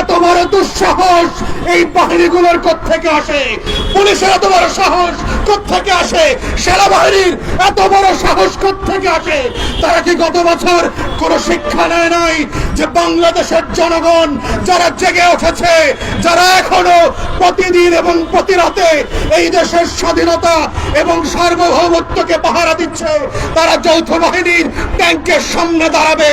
এত বড় দুঃসাহস এই বাহিনীগুলোর কোত্থেকে আসে? পুলিশের এত বড় সাহস কোত্থেকে আসে? সেনাবাহিনীর এত বড় সাহস কোত্থেকে আসে? তারা কি গত বছর কোন শিক্ষা নেয় নাই যে বাংলাদেশের জনগণ যারা জেগে উঠেছে, যারা এখনো প্রতিদিন এবং প্রতি রাতে এই দেশের স্বাধীনতা এবং সার্বভৌমত্বকে পাহারা দিচ্ছে, তারা যৌথ বাহিনীর ট্যাঙ্কের সামনে দাঁড়াবে?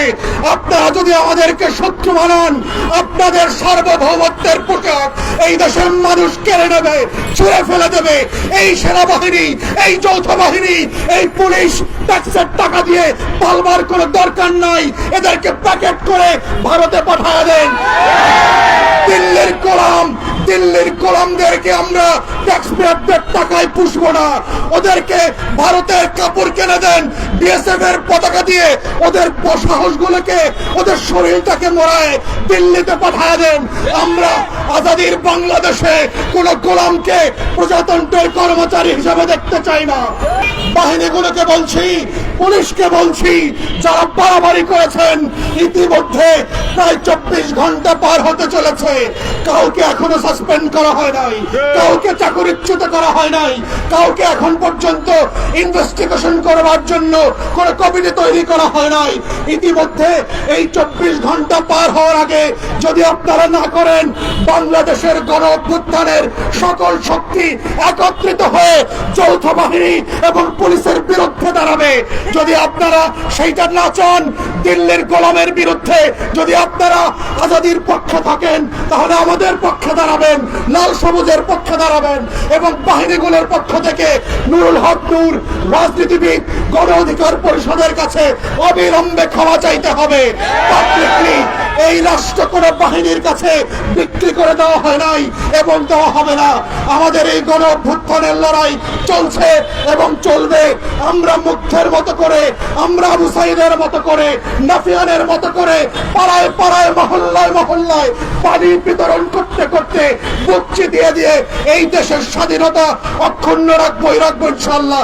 আপনারা যদি আমাদেরকে শত্রু বানান, আপনাদের সার্বভৌমত্বের পোশাক এই দেশের মানুষ কেড়ে নেবে, ছুঁড়ে ফেলে দেবে। এই সেনাবাহিনী, এই যৌথ বাহিনী, এই পুলিশ ট্যাক্সের টাকা দিয়ে পালবার কোনো দরকার নাই। এদেরকে প্যাকেট করে ভারতে পাঠায় দেন। দিল্লির গোলামদেরকে আমরা ট্যাক্সপেয়ারদের টাকায় পুষবো না। ওদেরকে ভারতের কাপড় কিনে দেন, বিএসএফ এর পতাকা দিয়ে ওদের সাহসগুলোকে, ওদের শরীরটাকে মোড়ায় দিল্লিতে পাঠায় দেন। আমরা আজাদির বাংলাদেশে কোন গোলামকে প্রজাতন্ত্রের কর্মচারী হিসেবে দেখতে চাই না। বাহিনীগুলোকে বলছি, পুলিশকে বলছি, যারা বাড়াবাড়ি করেছেন, ইতিমধ্যে প্রায় 24 ঘন্টা পার হতে চলেছে, কাউকে এখনো সাসপেন্ড করা হয় নাই, কাউকে চাকরিচ্যুত করা হয় নাই, কাউকে এখন পর্যন্ত ইনভেস্টিগেশন করবার জন্য কোন কমিটি তৈরি করা হয় নাই। ইতিমধ্যে এই 24 ঘন্টা পার হওয়ার আগে যদি আপনারা না করেন, বাংলাদেশের গণ অভ্যুত্থানের সকল শক্তি একত্রিত হয়ে যৌথ বাহিনী এবং পুলিশের বিরুদ্ধে দাঁড়াবে। যদি আপনারা সেইটা না চান, দিল্লির গোলামের বিরুদ্ধে যদি আপনারা আজাদির পক্ষে থাকেন, তাহলে আমাদের পক্ষে দাঁড়াবেন, লাল সবুজের পক্ষে দাঁড়াবেন। এবং বাহিনীগুলোর পক্ষ থেকে নুরুল হক নূর, রাজনীতিবিদ, গণ অধিকার পরিষদের কাছে অবিলম্বে ক্ষমা চাইতে হবে। পাবলিকলি এই রাষ্ট্র কোন বাহিনীর কাছে বিক্রি করে দেওয়া হয় নাই এবং দেওয়া হবে না। আমাদের এই গণ অভ্যুত্থানের লড়াই চলছে এবং চলবে। আমরা মুগ্ধের মতো করে, আমরা আবু সাইদের মতো করে, নাফিয়ানের মতো করে পাড়ায় পাড়ায়, মহল্লায় মহল্লায় পানি বিতরণ করতে করতে, বুকচি দিয়ে দিয়ে এই দেশের স্বাধীনতা অক্ষুণ্ণ রাখবো ইনশাআল্লাহ।